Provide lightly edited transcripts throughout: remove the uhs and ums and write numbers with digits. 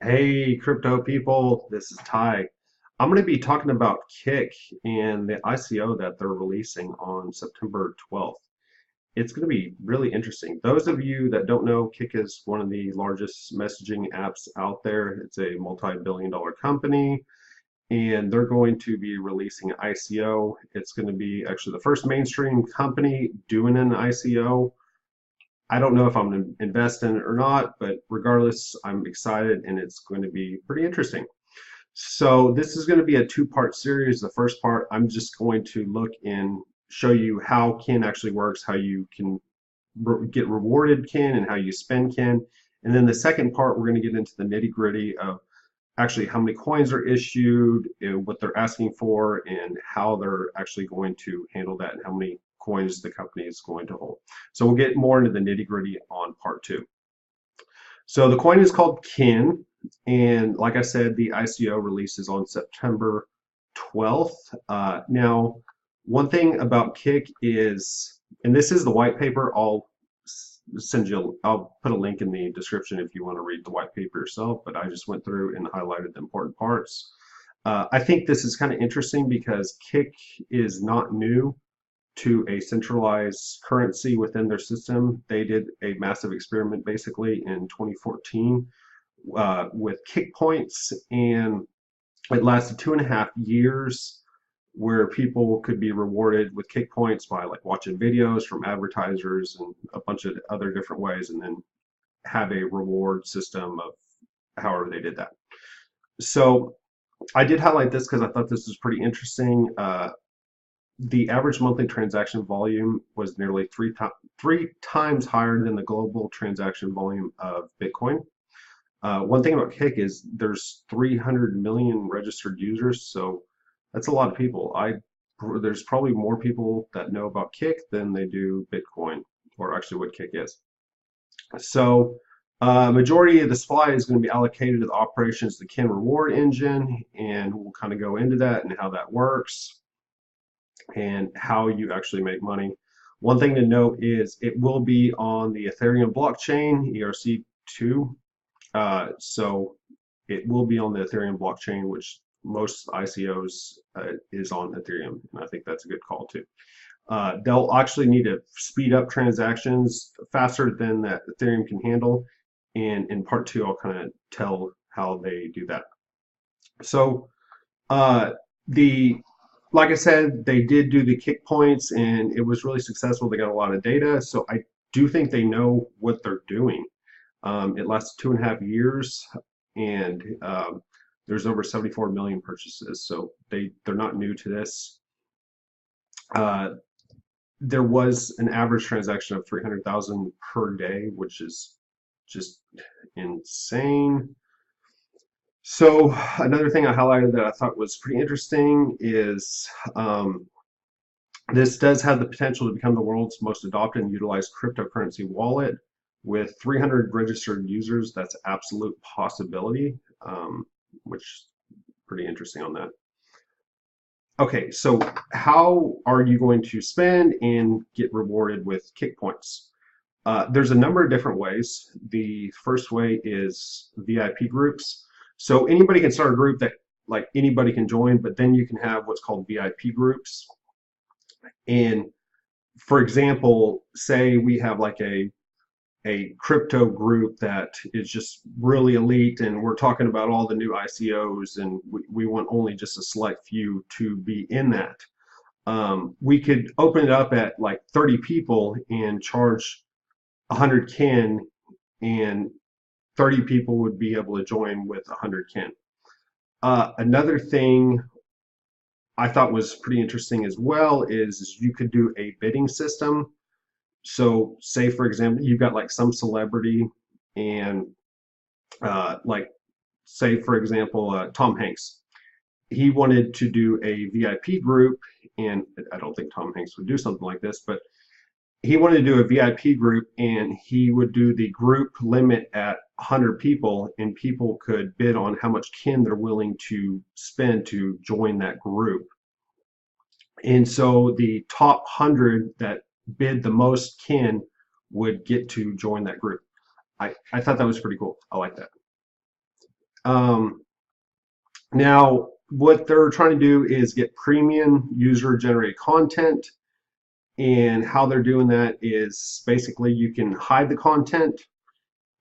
Hey, crypto people, this is Ty. I'm going to be talking about KIK and the ICO that they're releasing on September 12th. It's going to be really interesting. Those of you that don't know, KIK is one of the largest messaging apps out there. It's a multi-billion-dollar company, and they're going to be releasing an ICO. It's going to be actually the first mainstream company doing an ICO. I don't know if I'm going to invest in it or not, but regardless, I'm excited and it's going to be pretty interesting. So this is going to be a two-part series. The first part, I'm just going to look and show you how KIN actually works, how you can get rewarded KIN and how you spend KIN. And then the second part, we're going to get into the nitty-gritty of actually how many coins are issued, what they're asking for, and how they're actually going to handle that and how many coins the company is going to hold. So we'll get more into the nitty-gritty on part two. So the coin is called KIN, and like I said, the ICO releases on September 12th. Now, one thing about KIK is, and this is the white paper, I'll put a link in the description if you want to read the white paper yourself, but I just went through and highlighted the important parts. I think this is kind of interesting because KIK is not new to a centralized currency within their system. They did a massive experiment basically in 2014 with KIK points, and it lasted 2.5 years where people could be rewarded with KIK points by like watching videos from advertisers and a bunch of other different ways, and then have a reward system of however they did that. So I did highlight this because I thought this was pretty interesting. The average monthly transaction volume was nearly three times higher than the global transaction volume of Bitcoin. One thing about KIK is there's 300 million registered users, so that's a lot of people. There's probably more people that know about KIK than they do Bitcoin, or actually what KIK is. So majority of the supply is going to be allocated to the operations, the KIN reward engine, and we'll kind of go into that and how that works and how you actually make money. One thing to note is it will be on the Ethereum blockchain, ERC2. So it will be on the Ethereum blockchain, which most ICOs is on Ethereum, and I think that's a good call too. They'll actually need to speed up transactions faster than that Ethereum can handle, and in part two, I'll kind of tell how they do that. So the like I said, they did do the KIK points, and it was really successful. They got a lot of data, so I do think they know what they're doing. It lasted 2.5 years, and there's over 74 million purchases, so they're not new to this. There was an average transaction of 300,000 per day, which is just insane. So another thing I highlighted that I thought was pretty interesting is this does have the potential to become the world's most adopted and utilized cryptocurrency wallet. With 300 registered users, that's absolute possibility, which is pretty interesting on that. Okay, so how are you going to spend and get rewarded with KIK points? There's a number of different ways. The first way is VIP groups. So anybody can start a group that like anybody can join, but then you can have what's called VIP groups. And for example, say we have like a crypto group that is just really elite, and we're talking about all the new ICOs, and we want only just a select few to be in that. We could open it up at like 30 people and charge 100 KIN, and 30 people would be able to join with 100 KIN. Another thing I thought was pretty interesting as well is you could do a bidding system. So say for example, you've got like some celebrity, and like say for example, Tom Hanks. He wanted to do a VIP group, and I don't think Tom Hanks would do something like this, but he wanted to do a VIP group, and he would do the group limit at 100 people, and people could bid on how much KIN they're willing to spend to join that group. And so the top 100 that bid the most KIN would get to join that group. I thought that was pretty cool. I like that. Um, Now, what they're trying to do is get premium user generated content. And how they're doing that is basically you can hide the content.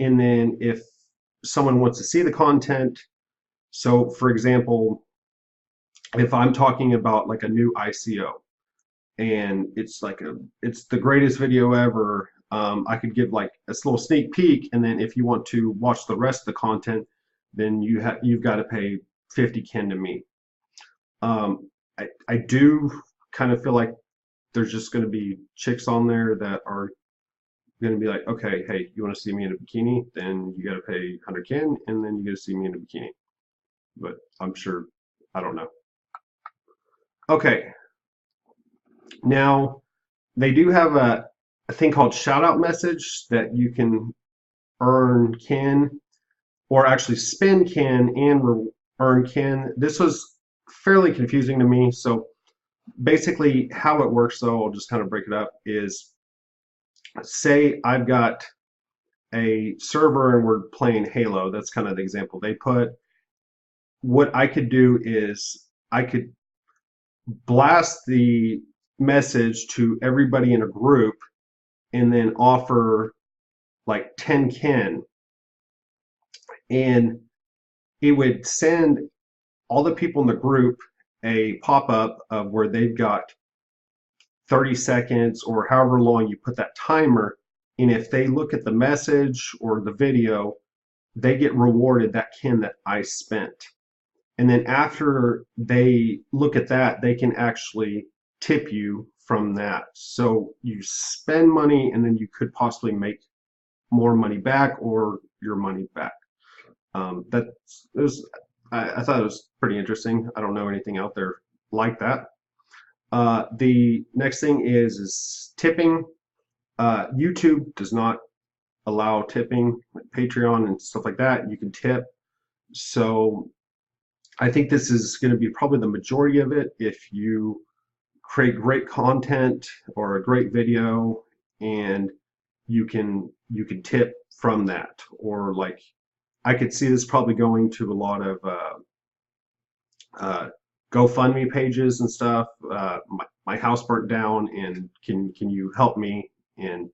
And then if someone wants to see the content, so for example, if I'm talking about like a new ICO and it's the greatest video ever, I could give like a little sneak peek. And then if you want to watch the rest of the content, then you've got to pay 50 kin to me. I do kind of feel like there's just going to be chicks on there that are going to be like, okay, hey, you want to see me in a bikini? Then you got to pay 100 yen, and then you get to see me in a bikini. But I'm sure, I don't know. Okay, now they do have a thing called shout out message that you can earn kin or actually spend kin and earn kin. This was fairly confusing to me. So basically how it works though, I'll just kind of break it up, is say I've got a server and we're playing Halo. That's kind of the example they put. What I could do is I could blast the message to everybody in a group and then offer like 10 kin, and it would send all the people in the group a pop-up of where they've got 30 seconds or however long you put that timer, and if they look at the message or the video, they get rewarded that kin that I spent. And then after they look at that, they can actually tip you from that. So you spend money and then you could possibly make more money back or your money back. That was, I thought it was pretty interesting. I don't know anything out there like that. The next thing is tipping. YouTube does not allow tipping, like Patreon and stuff like that. You can tip. So I think this is going to be probably the majority of it. If you create great content or a great video, and you can tip from that, or like I could see this probably going to a lot of GoFundMe pages and stuff. My house burnt down, and can you help me? And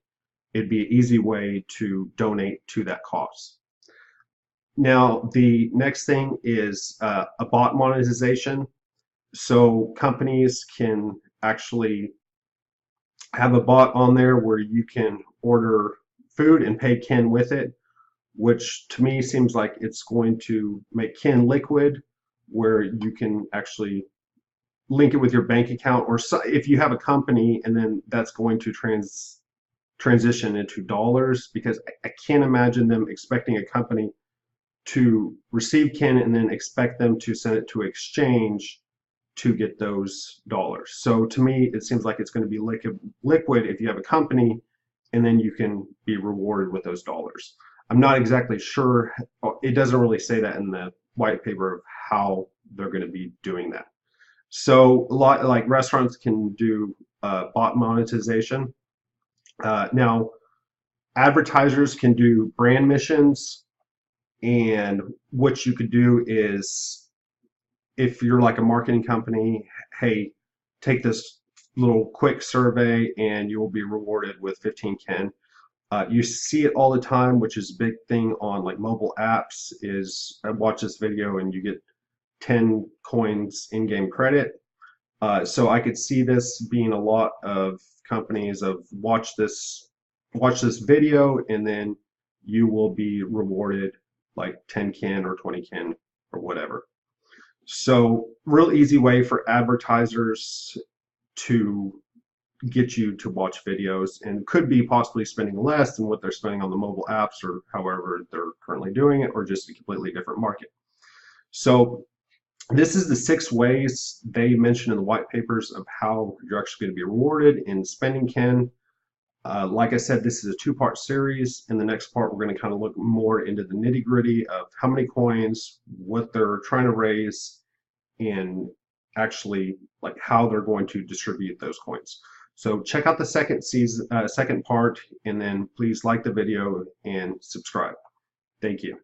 it'd be an easy way to donate to that cause. Now, the next thing is a bot monetization. So companies can actually have a bot on there where you can order food and pay kin with it, which to me seems like it's going to make kin liquid, where you can actually link it with your bank account, or so, if you have a company, and then that's going to transition into dollars, because I can't imagine them expecting a company to receive kin and then expect them to send it to exchange to get those dollars. So to me, it seems like it's going to be liquid if you have a company, and then you can be rewarded with those dollars. I'm not exactly sure. It doesn't really say that in the white paper of how they're going to be doing that. So a lot like restaurants can do bot monetization. Now, advertisers can do brand missions, and what you could do is, if you're like a marketing company, hey, take this little quick survey and you will be rewarded with 15 kin. You see it all the time, which is a big thing on like mobile apps, is I watch this video and you get 10 coins in-game credit. So I could see this being a lot of companies of watch this video, and then you will be rewarded like 10 kin or 20 kin or whatever. So real easy way for advertisers to get you to watch videos, and could be possibly spending less than what they're spending on the mobile apps or however they're currently doing it, or just a completely different market. So this is the 6 ways they mention in the white papers of how you're actually going to be rewarded in spending kin. Like I said, this is a 2-part series. In the next part, we're going to kind of look more into the nitty gritty of how many coins, what they're trying to raise, and actually like how they're going to distribute those coins. So check out the second part, and then please like the video and subscribe. Thank you.